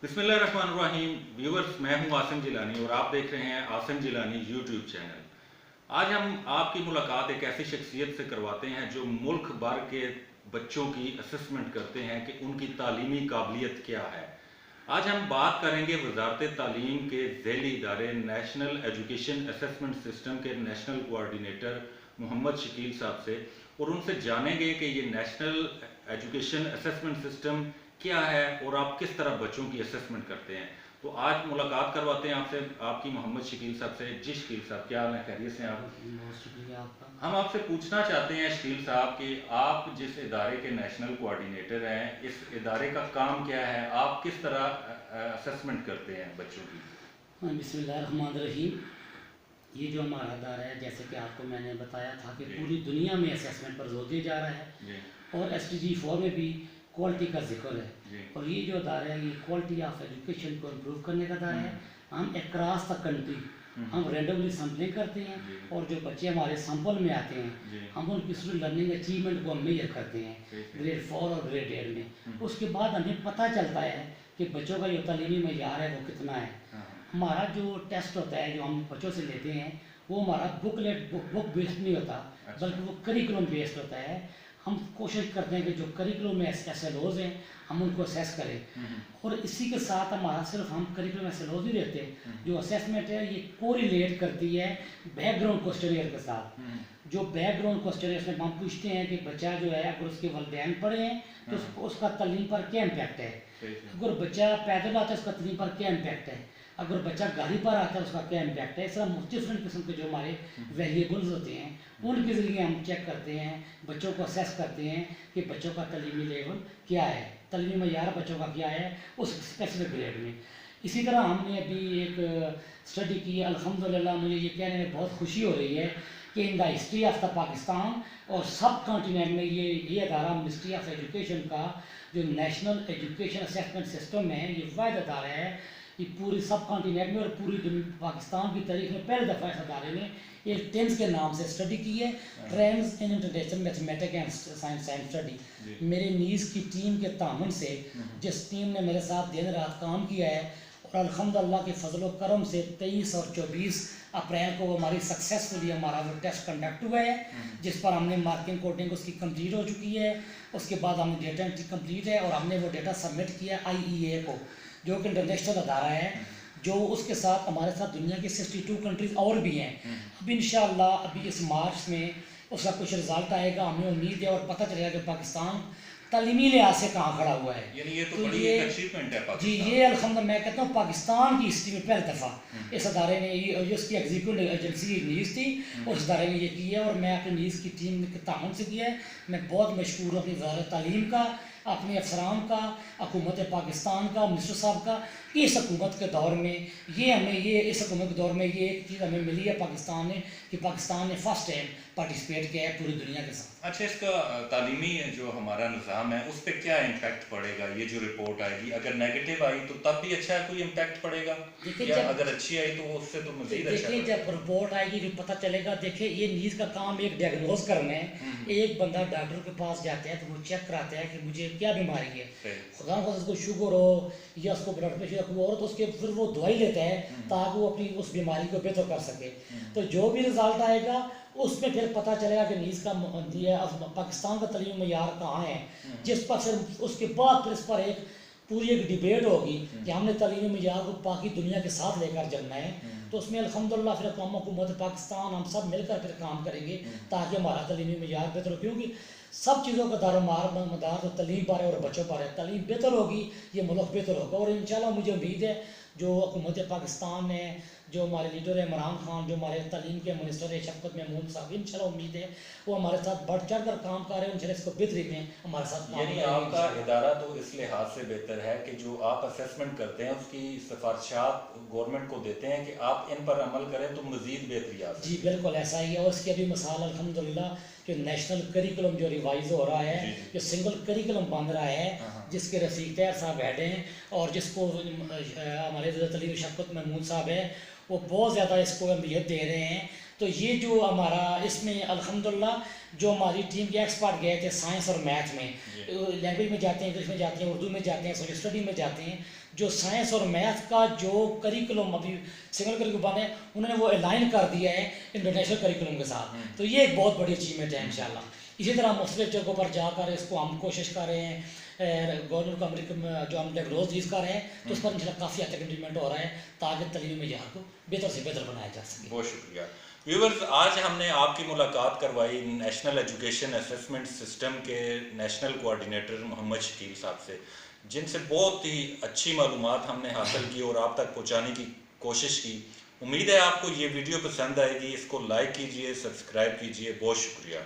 बिस्मिल्लाहिर्रहमानिर्रहीम व्यूवर्स, मैं हूं आसिम जिलानी और आप देख रहे हैं आसिम जिलानी यूट्यूब चैनल। आज हम आपकी मुलाकात एक ऐसी शख्सियत से करवाते हैं जो मुल्क भर के बच्चों की असेसमेंट करते हैं कि उनकी तालीमी काबिलियत क्या है। आज हम बात करेंगे वजारत तालीम के ज़ैली इदारे नेशनल एजुकेशन असेसमेंट सिस्टम के नेशनल कोऑर्डिनेटर मोहम्मद शकील साहब से और उनसे जानेंगे कि ये नेशनल एजुकेशन असेसमेंट सिस्टम क्या है और आप किस तरह बच्चों की असेसमेंट करते हैं। तो आज मुलाकात करवाते हैं आपसे आपकी मोहम्मद शकील साहब से। जी शकील साहब, क्या हाल है, खैरियत से आप? बहुत शुक्रिया आपका। हम आपसे पूछना चाहते हैं शकील साहब कि आप जिस इदारे के नेशनल कोऑर्डिनेटर हैं, इस इदारे का काम क्या है, आप किस तरह असेसमेंट करते हैं बच्चों की? बिस्मिल्लाहिर्रहमानिर्रहीम। ये जो हमारा इदारा है, जैसे कि आपको मैंने बताया था कि पूरी दुनिया में असेसमेंट पर जोर दिया जा रहा है और SDG 4 में भी क्वालिटी का जिक्र है। और ये जो अदारा है ये क्वालिटी ऑफ एजुकेशन को इम्प्रूव करने का अदारा है। हम अक्रॉस द कंट्री हम रेंडमली सैम्पलिंग करते हैं और जो बच्चे हमारे सैंपल में आते हैं हम उनकी स्टूडेंट लर्निंग अचीवमेंट को हम मेजर करते हैं ग्रेड 4 और ग्रेड 8 में। उसके बाद हमें पता चलता है कि बच्चों का जो तालीमी मयार है वो कितना है। हमारा जो टेस्ट होता है जो हम बच्चों से लेते हैं वो हमारा बुक बेस्ड नहीं होता, बल्कि वो करिकुलम बेस्ड होता है। हम कोशिश करते हैं कि जो करिकुलम में SLOs हैं हम उनको असेस करें और इसी के साथ हमारा सिर्फ हम करिकुलम SLOs नहीं रहते, जो असेसमेंट है ये कोरिलेट करती है बैकग्राउंड क्वेश्चनियर के साथ। जो बैकग्राउंड क्वेश्चनियर में हम पूछते हैं कि बच्चा जो है अगर उसके वालिदैन पढ़े हैं तो उसका तालीम पर क्या इम्पैक्ट है, अगर बच्चा पैदल आता है उसका तालीम पर क्या इम्पैक्ट है, अगर बच्चा गाड़ी पर आता है उसका क्या इम्पैक्ट है। इस तरह डिफरेंट किस्म के जो हमारे वेरिएबल्स होते हैं उनके ज़रिए हम चेक करते हैं, बच्चों को असेस करते हैं कि बच्चों का तालीमी लेवल क्या है, तालीमी मयार बच्चों का क्या है उस स्पेसिफिक ग्रेड में। इसी तरह हमने अभी एक स्टडी की, अल्हम्दुलिल्लाह मुझे ये कहने में बहुत खुशी हो रही है कि in the history of the Pakistan और सब कॉन्टिनेंट में ये अदारा मिनिस्ट्री ऑफ एजुकेशन का जो नेशनल एजुकेशन असेसमेंट सिस्टम है ये वाहिद अदारा है कि पूरी सब कॉन्टिनेंट में और पूरी पाकिस्तान की तारीख में पहली दफ़ा इस अदारे ने एक टेंस के नाम से स्टडी की है, trends in international mathematics and science study. मेरे नीज़ की टीम के तामन से जिस टीम ने मेरे साथ दिन रात काम किया है और अल्हम्दुलिल्लाह के फजल करम से 23 और 24 अप्रैल को हमारी सक्सेसफुली हमारा वो टेस्ट कंडक्ट हुआ है जिस पर हमने मार्किंग कोडिंग उसकी कंप्लीट हो चुकी है। उसके बाद हमने डेटा एंट्री कंप्लीट है और हमने वो डेटा सबमिट किया IEA को, जो कि इंटरनेशनल अदारा है, जो उसके साथ हमारे साथ दुनिया की 62 कंट्रीज़ और भी हैं। अब इंशाअल्लाह अभी इस मार्च में उसका कुछ रिजल्ट आएगा, हमें उम्मीद है और पता चलेगा कि पाकिस्तान तालीमी लिहाज से कहाँ खड़ा हुआ है। यानी ये तो बड़ी एक अचीवमेंट है जी, ये अल्हम्दुलिल्लाह मैं कहता हूँ पाकिस्तान की हिस्ट्री में पहली दफ़ा इस अदारे ने ये इसकी एग्जीक्यूटिव एजेंसी नीज़ थी और इस अदारे ने ये किया है और मैं अपनी नीज़ की टीम के तामन से किया है। मैं बहुत मशहूर हूँ अपनी वज़ारत तालीम का, अपने अफसरान का, हुकूमत पाकिस्तान का, मिनिस्टर साहब का। इस हुकूमत के दौर में इस हुकूमत के दौर में ये एक चीज़ हमें मिली है पाकिस्तान ने कि पाकिस्तान ने फर्स्ट टाइम पार्टिसिपेट किया है पूरी दुनिया के साथ। अच्छा, इसका तालीमी जो हमारा निज़ाम है उस पर क्या इम्पैक्ट पड़ेगा? ये जो रिपोर्ट आएगी अगर नेगेटिव आई तो तब भी अच्छा कोई इम्पैक्ट पड़ेगा, या अगर अच्छी आई तो उससे तो मज़ीद अच्छा? देखिए, जब रिपोर्ट आएगी फिर पता चलेगा। देखिए, ये नीज़ का काम एक डायग्नोज करना है। एक बंदा डॉक्टर के पास जाता है तो वो चेक कराता है कि मुझे क्या बीमारी है, खुदा न उसको शुगर हो या उसको ब्लड प्रेशर हो, और तो उसके फिर वो दवाई लेता है ताकि वो अपनी उस बीमारी को बेहतर कर सके। तो जो भी रिजल्ट आएगा उसमें फिर पता चलेगा कि नीज़ का पाकिस्तान का तालीमी मयार कहाँ है, जिस पर फिर उसके बाद फिर इस पर पूरी एक डिबेट होगी कि हमने तालीमी मयार को बाकी दुनिया के साथ लेकर चलना है। तो उसमें अल्हम्दुलिल्लाह फिर कौम हुकूमत पाकिस्तान हम सब मिलकर फिर काम करेंगे ताकि हमारा तालीमी मयार बेहतर हो, क्योंकि सब चीज़ों का दारोमदार तो तालीम पर है और बच्चों पर है। तालीम बेहतर होगी ये मुल्क बेहतर होगा और इंशाल्लाह मुझे उम्मीद है जो हुकूमत पाकिस्तान है, जो हमारे लीडर है इमरान खान, जो हमारे तालीम के मिनिस्टर है शफकत महमूद साहब, इंशाल्लाह उम्मीद है वो हमारे साथ बढ़ चढ़ कर काम कर रहे हैं। इंशाल्लाह इसको बेहतरी में हमारे साथ काम यानी आपका इदारा तो इस लिहाज से बेहतर है कि जो आप असेसमेंट करते हैं उसकी सिफारिशात गवर्नमेंट को देते हैं कि आप इन पर अमल करें तो मज़ीद बेहतरी आ सकती है। जी बिल्कुल ऐसा ही है। और इसकी अभी मिसाल अल्हम्दुलिल्लाह जो नेशनल करिकुलम जो रिवाइज हो रहा है, जो सिंगल करिकुलम बन रहा है, जिसके रफीक तैयार साहब हेड हैं और जिसको हमारे तलीम शफकत महमूद साहब है वो बहुत ज़्यादा इसको अहमियत दे रहे हैं। तो ये जो हमारा इसमें अल्हम्दुलिल्लाह जो हमारी टीम के एक्सपर्ट गए थे साइंस और मैथ में, लैंग्वेज में जाते हैं, इंग्लिश में जाते हैं, उर्दू में जाते हैं, सोशल स्टडी में जाते हैं, जो साइंस और मैथ का जो करिकुलम अभी सिंगल करिकुलम है उन्होंने वो अलाइन कर दिया है इंटरनेशनल करिकुलम के साथ। तो ये एक बहुत बड़ी अचीवमेंट है इंशाल्लाह। इसी तरह मुख्तलिफ जगहों पर जाकर इसको हम कोशिश कर रहे हैं, गवर्नमेंट का अमरीका में जो हम रोज़ यूज़ कर रहे हैं, तो उस पर इंशाल्लाह काफ़ी हद तक इम्प्लीमेंट हो रहा है ताकि तलीमी मेयार को बेहतर से बेहतर बनाया जा सके। बहुत शुक्रिया। व्यूवर्स, आज हमने आपकी मुलाकात करवाई नेशनल एजुकेशन असेसमेंट सिस्टम के नेशनल कोऑर्डिनेटर मोहम्मद शकील साहब से, जिनसे बहुत ही अच्छी मालूमात हमने हासिल की और आप तक पहुंचाने की कोशिश की। उम्मीद है आपको ये वीडियो पसंद आएगी। इसको लाइक कीजिए, सब्सक्राइब कीजिए। बहुत शुक्रिया।